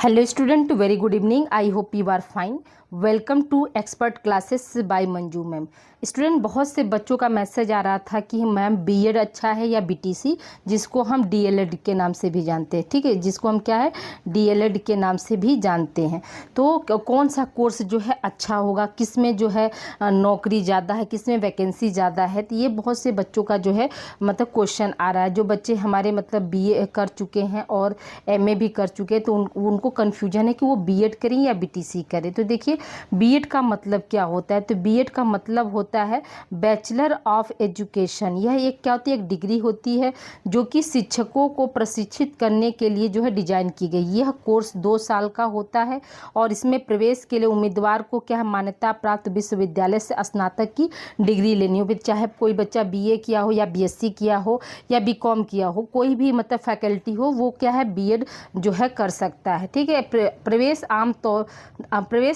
Hello student, very good evening. I hope you are fine. Welcome to expert classes by Manju ma'am. Student, बहुत से बच्चों का message आ रहा था कि मैम बीएड अच्छा है या बीटीसी, जिसको हम डीएलएड के नाम से भी जानते हैं। ठीक है, जिसको हम क्या है डीएलएड के नाम से भी जानते हैं। तो कौन सा कोर्स जो है अच्छा होगा, किस में जो है नौकरी ज़्यादा है, किस में वैकेंसी ज़्यादा है, तो ये बहुत से बच्चों का जो है मतलब क्वेश्चन आ रहा है। जो बच्चे हमारे मतलब बीए कर चुके हैं और एमए भी कर चुके हैं, तो उनको कन्फ्यूजन है कि वो बीएड करें या बीटीसी करें। तो देखिए बीएड का मतलब क्या होता है, तो बीएड का मतलब होता है बैचलर ऑफ एजुकेशन। यह एक क्या होती है, एक डिग्री होती है जो कि शिक्षकों को प्रशिक्षित करने के लिए जो है डिजाइन की गई। यह कोर्स 2 साल का होता है और इसमें प्रवेश के लिए उम्मीदवार को क्या है मान्यता प्राप्त विश्वविद्यालय से स्नातक की डिग्री लेनी हो। चाहे कोई बच्चा बीए किया हो या बीएससी किया हो या बीकॉम किया हो, कोई भी मतलब फैकल्टी हो, वो क्या है बीएड जो है कर सकता है। ठीक है, प्रवेश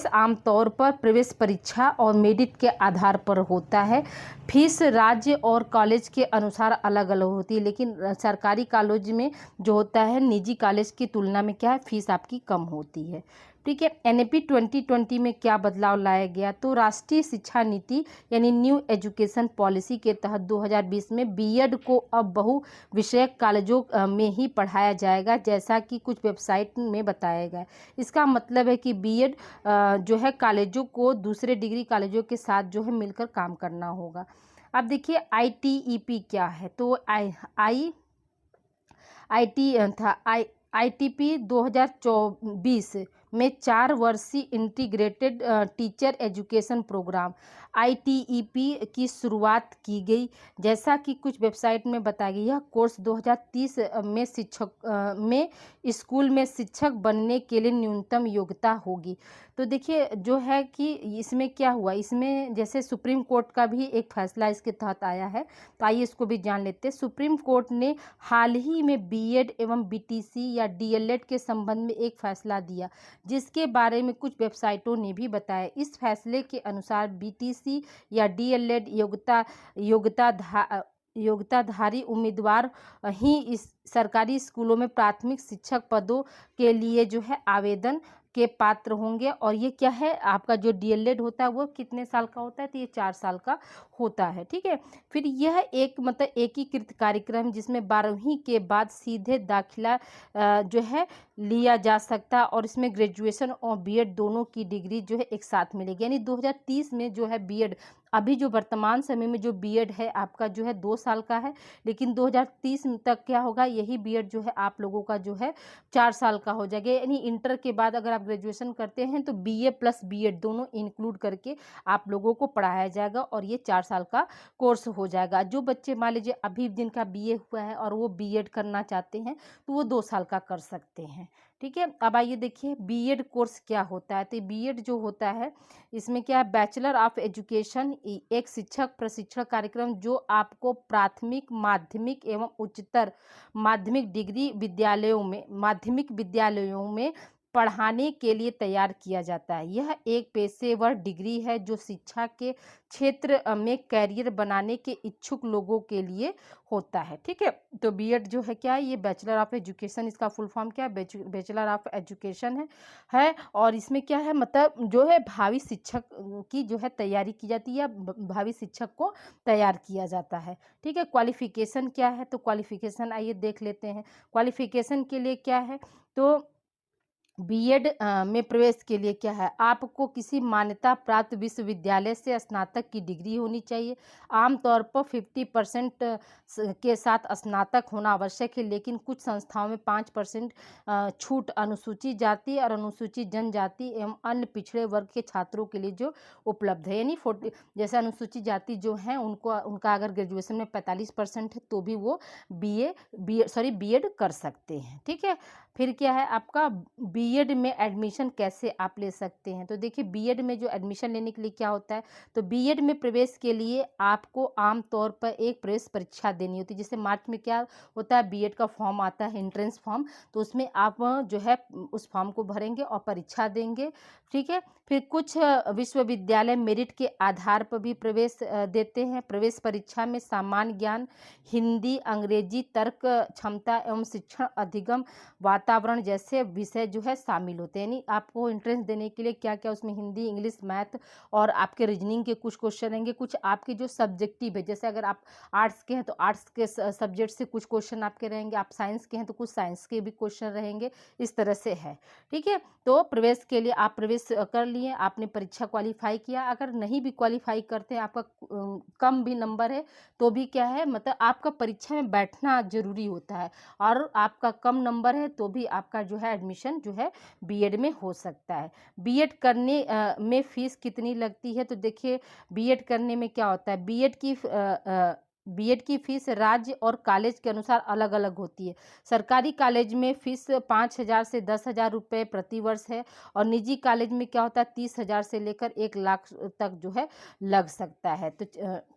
आमतौर पर प्रवेश परीक्षा और मेरिट के आधार पर होता है। फीस राज्य और कॉलेज के अनुसार अलग अलग होती है, लेकिन सरकारी कॉलेज में जो होता है निजी कॉलेज की तुलना में क्या है फीस आपकी कम होती है। ठीक है, एनईपी 2020 में क्या बदलाव लाया गया, तो राष्ट्रीय शिक्षा नीति यानी न्यू एजुकेशन पॉलिसी के तहत 2020 में बीएड को अब बहु विषयक कॉलेजों में ही पढ़ाया जाएगा, जैसा कि कुछ वेबसाइट में बताया गया। इसका मतलब है कि बीएड जो है कॉलेजों को दूसरे डिग्री कॉलेजों के साथ जो है मिलकर काम करना होगा। अब देखिए आईटीईपी क्या है, तो आईटीपी 2024 में 4 वर्षीय integrated teacher education program ITEP की शुरुआत की गई, जैसा कि कुछ वेबसाइट में बताया गया। यह कोर्स 2030 में स्कूल में शिक्षक बनने के लिए न्यूनतम योग्यता होगी। तो देखिए जो है कि इसमें क्या हुआ, इसमें जैसे सुप्रीम कोर्ट का भी एक फैसला इसके तहत आया है, तो आइए इसको भी जान लेते हैं। सुप्रीम कोर्ट ने हाल ही में बीएड एवं बीटीसी या डीएलएड के संबंध में एक फैसला दिया, जिसके बारे में कुछ वेबसाइटों ने भी बताया। इस फैसले के अनुसार बीटीसी या डीएलएड योग्यताधारी उम्मीदवार ही इस सरकारी स्कूलों में प्राथमिक शिक्षक पदों के लिए जो है आवेदन के पात्र होंगे। और ये क्या है आपका जो डीएलएड होता है वो कितने साल का होता है, तो ये 4 साल का होता है। ठीक है, फिर यह एक मतलब एकीकृत कार्यक्रम जिसमें 12वीं के बाद सीधे दाखिला जो है लिया जा सकता, और इसमें ग्रेजुएशन और बीएड दोनों की डिग्री जो है एक साथ मिलेगी। यानी 2030 में जो है बीएड, अभी जो वर्तमान समय में जो बीएड है आपका जो है 2 साल का है, लेकिन 2030 तक क्या होगा, यही बीएड जो है आप लोगों का जो है 4 साल का हो जाएगा। यानी इंटर के बाद अगर आप ग्रेजुएशन करते हैं तो बीए प्लस बीएड दोनों इंक्लूड करके आप लोगों को पढ़ाया जाएगा और ये 4 साल का कोर्स हो जाएगा। जो बच्चे मान लीजिए अभी जिनका बीए हुआ है और वो बीएड करना चाहते हैं तो वो 2 साल का कर सकते हैं। ठीक है, अब आइए देखिए बीएड कोर्स क्या होता है। तो बीएड जो होता है इसमें क्या है, बैचलर ऑफ एजुकेशन एक शिक्षक प्रशिक्षण कार्यक्रम जो आपको प्राथमिक माध्यमिक एवं उच्चतर माध्यमिक डिग्री माध्यमिक विद्यालयों में पढ़ाने के लिए तैयार किया जाता है। यह एक पेशेवर डिग्री है जो शिक्षा के क्षेत्र में कैरियर बनाने के इच्छुक लोगों के लिए होता है। ठीक है, तो बीएड जो है क्या है, ये बैचलर ऑफ एजुकेशन, इसका फुल फॉर्म क्या है, बैचलर ऑफ एजुकेशन है। और इसमें क्या है मतलब जो है भावी शिक्षक की जो है तैयारी की जाती है या भावी शिक्षक को तैयार किया जाता है। ठीक है, क्वालिफिकेशन क्या है, तो क्वालिफिकेशन आइए देख लेते हैं। क्वालिफिकेशन के लिए क्या है, तो बीएड में प्रवेश के लिए क्या है, आपको किसी मान्यता प्राप्त विश्वविद्यालय से स्नातक की डिग्री होनी चाहिए। आमतौर पर 50% के साथ स्नातक होना आवश्यक है, लेकिन कुछ संस्थाओं में 5% छूट अनुसूचित जाति और अनुसूचित जनजाति एवं अन्य पिछड़े वर्ग के छात्रों के लिए जो उपलब्ध है। यानी 40 जैसे अनुसूचित जाति जो हैं उनका अगर ग्रेजुएशन में 45% है तो भी वो बीएड कर सकते हैं। ठीक है, फिर क्या है आपका बीएड में एडमिशन कैसे आप ले सकते हैं, तो देखिए बीएड में जो एडमिशन लेने के लिए क्या होता है, तो बीएड में प्रवेश के लिए आपको आमतौर पर एक प्रवेश परीक्षा देनी होती है। जैसे मार्च में क्या होता है, बीएड का फॉर्म आता है एंट्रेंस फॉर्म, तो उसमें आप जो है उस फॉर्म को भरेंगे और परीक्षा देंगे। ठीक है, फिर कुछ विश्वविद्यालय मेरिट के आधार पर भी प्रवेश देते हैं। प्रवेश परीक्षा में सामान्य ज्ञान, हिंदी, अंग्रेजी, तर्क क्षमता एवं शिक्षण अधिगम वातावरण जैसे विषय जो है शामिल होते हैं। यानी आपको एंट्रेंस देने के लिए क्या क्या उसमें हिंदी, इंग्लिश, मैथ और आपके रीजनिंग के कुछ क्वेश्चन रहेंगे, कुछ आपके जो सब्जेक्टिव है, जैसे अगर आप आर्ट्स के हैं तो आर्ट्स के सब्जेक्ट से कुछ क्वेश्चन आपके रहेंगे, आप साइंस के हैं तो कुछ साइंस के भी क्वेश्चन रहेंगे, इस तरह से है। ठीक है, तो प्रवेश के लिए आप प्रवेश कर लिए, आपने परीक्षा क्वालिफाई किया। अगर नहीं भी क्वालिफाई करते हैं, आपका कम भी नंबर है, तो भी क्या है, मतलब आपका परीक्षा में बैठना जरूरी होता है, और आपका कम नंबर है तो भी आपका जो है एडमिशन जो है बीएड में हो सकता है। बीएड करने में फीस कितनी लगती है, तो देखिए बीएड करने में क्या होता है, बीएड की फीस राज्य और कॉलेज के अनुसार अलग अलग होती है। सरकारी कॉलेज में फीस 5,000 से 10,000 रुपये प्रति वर्ष है, और निजी कॉलेज में क्या होता है 30,000 से लेकर 1 लाख तक जो है लग सकता है। तो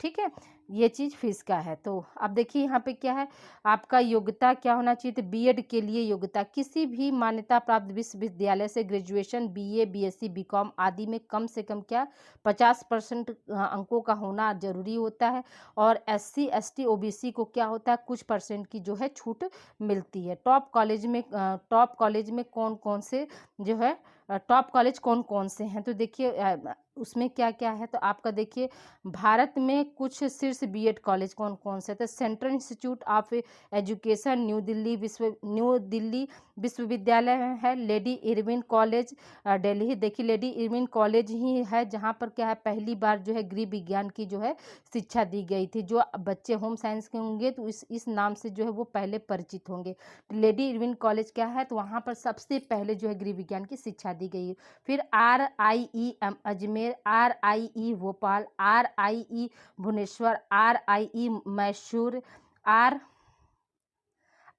ठीक है, ये चीज़ फीस का है। तो अब देखिए यहाँ पे क्या है, आपका योग्यता क्या होना चाहिए, तो बीएड के लिए योग्यता किसी भी मान्यता प्राप्त विश्वविद्यालय से ग्रेजुएशन, बीए, बीएससी, बीकॉम आदि में कम से कम क्या 50% अंकों का होना जरूरी होता है। और एससी, एसटी, ओबीसी को क्या होता है, कुछ परसेंट की जो है छूट मिलती है। टॉप कॉलेज में कौन कौन से जो है टॉप कॉलेज कौन कौन से हैं, तो देखिए उसमें क्या क्या है, तो आपका देखिए भारत में कुछ शीर्ष बीएड कॉलेज कौन कौन से, तो central institute of education new Delhi विश्वविद्यालय है, लेडी इरविन कॉलेज दिल्ली। देखिए लेडी इरविन कॉलेज ही है जहाँ पर क्या है पहली बार जो है गृह विज्ञान की जो है शिक्षा दी गई थी। जो बच्चे होम साइंस के होंगे तो इस नाम से जो है वो पहले परिचित होंगे। लेडी इरविन कॉलेज क्या है, तो वहाँ पर सबसे पहले जो है गृह विज्ञान की शिक्षा दी गई है। फिर RIEM Ajmer, RIE Bhopal, RIE Bhubaneswar, RIE Mysore,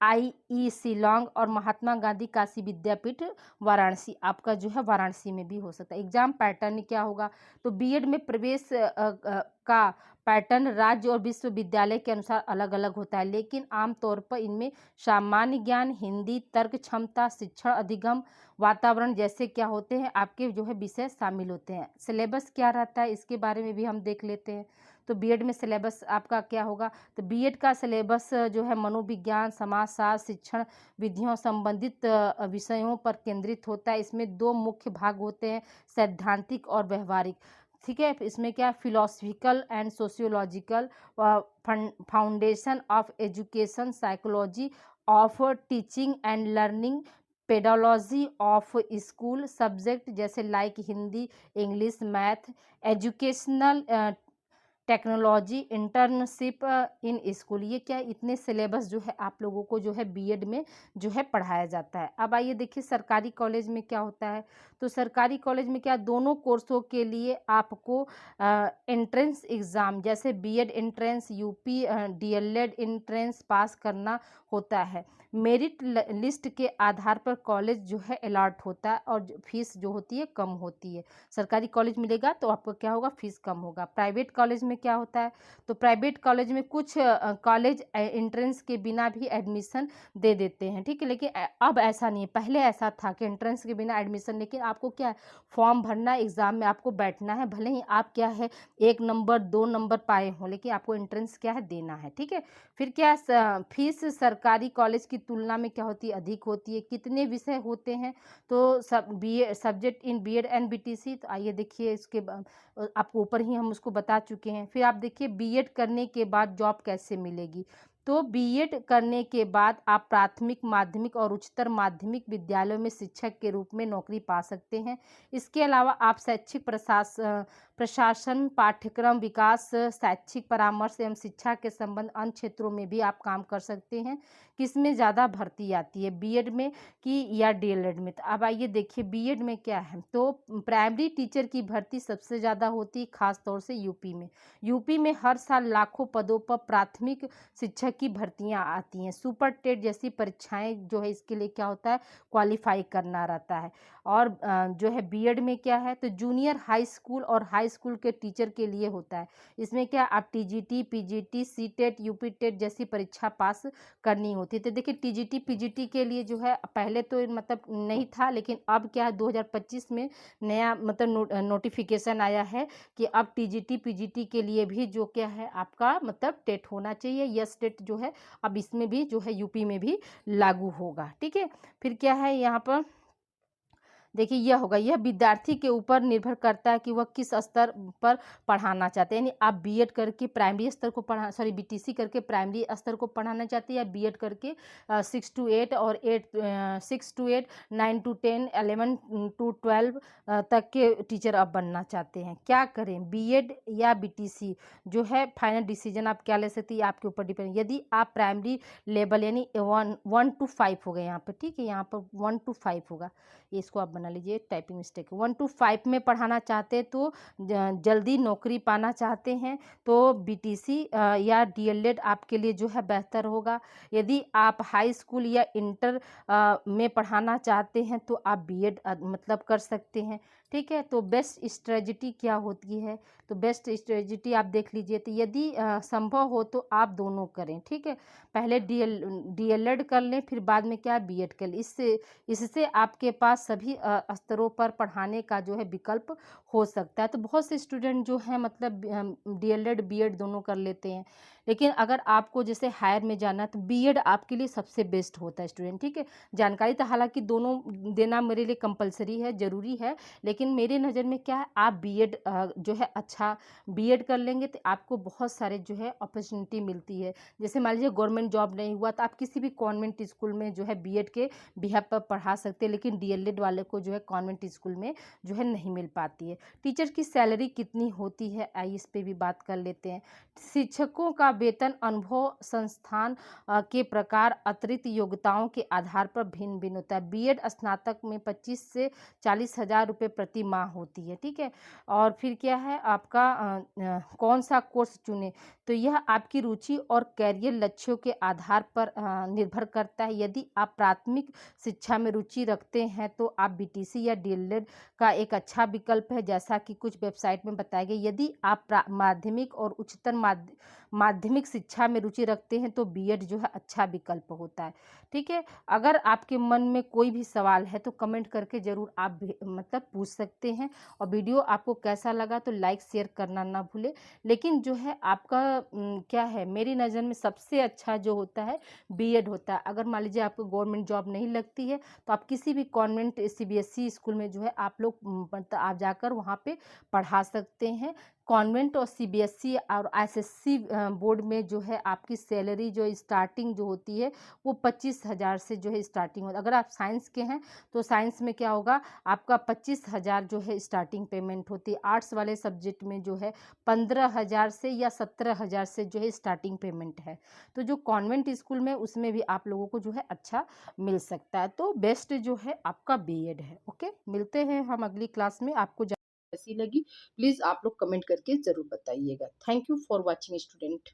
RIE Shillong, और महात्मा गांधी काशी विद्यापीठ वाराणसी, आपका जो है वाराणसी में भी हो सकता है। एग्जाम पैटर्न क्या होगा, तो बीएड में प्रवेश का पैटर्न राज्य और विश्वविद्यालय के अनुसार अलग अलग होता है, लेकिन आमतौर पर इनमें सामान्य ज्ञान, हिंदी, तर्क क्षमता, शिक्षण अधिगम, वातावरण जैसे क्या होते हैं आपके जो है विषय शामिल होते हैं। सिलेबस क्या रहता है इसके बारे में भी हम देख लेते हैं। तो बीएड में सिलेबस आपका क्या होगा, तो बीएड का सिलेबस जो है मनोविज्ञान, समाजशास्त्र, शिक्षण विधियों संबंधित विषयों पर केंद्रित होता है। इसमें 2 मुख्य भाग होते हैं, सैद्धांतिक और व्यवहारिक। ठीक है, इसमें क्या philosophical and sociological, foundation of education, psychology of teaching and learning, pedology of school subject जैसे like Hindi, English, math, educational technology, internship in school. ये क्या इतने सिलेबस जो है आप लोगों को जो है बीएड में जो है पढ़ाया जाता है। अब आइए देखिए सरकारी कॉलेज में क्या होता है, तो सरकारी कॉलेज में क्या दोनों कोर्सों के लिए आपको एंट्रेंस एग्ज़ाम जैसे BEd entrance, UP DElEd entrance pass करना होता है। मेरिट लिस्ट के आधार पर कॉलेज जो है अलॉट होता है, और फीस जो होती है कम होती है। सरकारी कॉलेज मिलेगा तो आपको क्या होगा, फीस कम होगा। प्राइवेट कॉलेज में क्या होता है, तो प्राइवेट कॉलेज में कुछ कॉलेज एंट्रेंस के बिना भी एडमिशन दे देते हैं। ठीक है, लेकिन अब ऐसा नहीं है, पहले ऐसा था कि एंट्रेंस के बिना एडमिशन, लेकिन आपको क्या है फॉर्म भरना, एग्ज़ाम में आपको बैठना है, भले ही आप क्या है 1 नंबर 2 नंबर पाए हों, लेकिन आपको एंट्रेंस क्या है देना है। ठीक है, फिर क्या फीस सरकारी कॉलेज की तुलना में क्या होती है, अधिक होती है। कितने विषय होते हैं, तो subject in BEd and BTC, तो आइए देखिए इसके आपको ऊपर ही हम उसको बता चुके हैं। फिर आप देखिए बीएड करने के बाद जॉब कैसे मिलेगी, तो बीएड करने के बाद आप प्राथमिक, माध्यमिक और उच्चतर माध्यमिक विद्यालयों में शिक्षक के रूप में नौकरी पा सकते हैं। इसके अलावा आप शैक्षिक प्रशासन, पाठ्यक्रम विकास, शैक्षिक परामर्श एवं शिक्षा के संबंध अन्य क्षेत्रों में भी आप काम कर सकते हैं। किसमें ज़्यादा भर्ती आती है, बीएड में कि या डीएलएड में, तो अब आइए देखिए बीएड में क्या है, तो प्राइमरी टीचर की भर्ती सबसे ज़्यादा होती है, खास तौर से यूपी में। यूपी में हर साल लाखों पदों पर प्राथमिक शिक्षक की भर्तियां आती हैं। सुपर टेट जैसी परीक्षाएं जो है इसके लिए क्या होता है, क्वालिफाई करना रहता है। और जो है बीएड में क्या है, तो जूनियर हाई स्कूल और हाई स्कूल के टीचर के लिए होता है। इसमें क्या आप TGT, PGT, CTET, UP TET जैसी परीक्षा पास करनी होती है। तो देखिए टीजीटी, पीजीटी के लिए जो है पहले तो मतलब नहीं था, लेकिन अब क्या है 2025 में नया मतलब नोटिफिकेशन आया है कि अब टीजीटी, पीजीटी के लिए भी जो क्या है आपका मतलब टेट होना चाहिए। यस टेट जो है अब इसमें भी जो है यूपी में भी लागू होगा। ठीक है, फिर क्या है यहाँ पर देखिए यह होगा, यह विद्यार्थी के ऊपर निर्भर करता है कि वह किस स्तर पर पढ़ाना चाहते हैं। यानी आप बीएड करके प्राइमरी स्तर को बीटीसी करके प्राइमरी स्तर को पढ़ाना चाहते हैं, या बीएड करके 6 to 8 और 6 to 8, 9 to 10, 11 to 12 तक के टीचर आप बनना चाहते हैं। क्या करें, बीएड या बीटीसी? जो है फाइनल डिसीजन आप क्या ले सकते हैं, आपके ऊपर डिपेंड। यदि आप प्राइमरी लेवल यानी 1 to 5 हो गए यहाँ पे, ठीक है, यहाँ पर 1 to 5 होगा, इसको आप बना लीजिए, टाइपिंग मिस्टेक। 1 to 5 में पढ़ाना चाहते हैं तो जल्दी नौकरी पाना चाहते हैं तो बीटीसी या डीएलएड आपके लिए जो है बेहतर होगा। यदि आप हाई स्कूल या इंटर में पढ़ाना चाहते हैं तो आप बीएड मतलब कर सकते हैं, ठीक है। तो बेस्ट स्ट्रेटजी क्या होती है, तो बेस्ट स्ट्रेटजी आप देख लीजिए। तो यदि संभव हो तो आप दोनों करें, ठीक है। पहले डीएलएड कर लें, फिर बाद में क्या बीएड कर लें। इससे आपके पास सभी स्तरों पर पढ़ाने का जो है विकल्प हो सकता है। तो बहुत से स्टूडेंट जो हैं मतलब डीएलएड बीएड दोनों कर लेते हैं, लेकिन अगर आपको जैसे हायर में जाना है तो बीएड आपके लिए सबसे बेस्ट होता है स्टूडेंट, ठीक है। जानकारी तो हालांकि दोनों देना मेरे लिए कंपलसरी है, ज़रूरी है, लेकिन मेरे नज़र में क्या है, आप बीएड जो है अच्छा बीएड कर लेंगे तो आपको बहुत सारे जो है अपॉर्चुनिटी मिलती है। जैसे मान लीजिए गवर्नमेंट जॉब नहीं हुआ तो आप किसी भी कॉन्वेंट स्कूल में जो है बीएड के बिहाफ पर पढ़ा सकते हैं, लेकिन डीएलएड वाले को जो है कॉन्वेंट स्कूल में जो है नहीं मिल पाती है। टीचर की सैलरी कितनी होती है, आइए इस पे भी बात कर लेते हैं। शिक्षकों का वेतन अनुभव, संस्थान के प्रकार, अतिरिक्त योग्यताओं के आधार पर भिन्न भिन्न होता है। बीएड स्नातक में 25 से 40 हज़ार रुपये प्रति माह होती है, ठीक है। और फिर क्या है आपका कौन सा कोर्स चुने, तो यह आपकी रुचि और कैरियर लक्ष्यों के आधार पर निर्भर करता है। यदि आप प्राथमिक शिक्षा में रुचि रखते हैं तो आप बीटीसी या डीएलएड का एक अच्छा विकल्प है, जैसा कि कुछ वेबसाइट में बताया गया। यदि आप माध्यमिक और उच्चतर माध्यमिक शिक्षा में रुचि रखते हैं तो बीएड जो है अच्छा विकल्प होता है, ठीक है। अगर आपके मन में कोई भी सवाल है तो कमेंट करके ज़रूर आप मतलब पूछ सकते हैं। और वीडियो आपको कैसा लगा तो लाइक शेयर करना ना भूलें। लेकिन जो है आपका क्या है, मेरी नज़र में सबसे अच्छा जो होता है बीएड होता है। अगर मान लीजिए आपको गवर्नमेंट जॉब नहीं लगती है तो आप किसी भी कॉन्वेंट सीबीएसई स्कूल में जो है आप लोग मतलब आप जाकर वहाँ पे पढ़ा सकते हैं। कॉन्वेंट और सीबीएसई और एसएससी बोर्ड में जो है आपकी सैलरी जो स्टार्टिंग जो होती है वो 25,000 से जो है स्टार्टिंग होती है। अगर आप साइंस के हैं तो साइंस में क्या होगा, आपका 25,000 जो है स्टार्टिंग पेमेंट होती है। आर्ट्स वाले सब्जेक्ट में जो है 15,000 से या 17,000 से जो है स्टार्टिंग पेमेंट है। तो जो कॉन्वेंट स्कूल में उसमें भी आप लोगों को जो है अच्छा मिल सकता है। तो बेस्ट जो है आपका बीएड है। ओके, मिलते हैं हम अगली क्लास में। आपको कैसी लगी प्लीज़ आप लोग कमेंट करके ज़रूर बताइएगा। Thank you for watching student.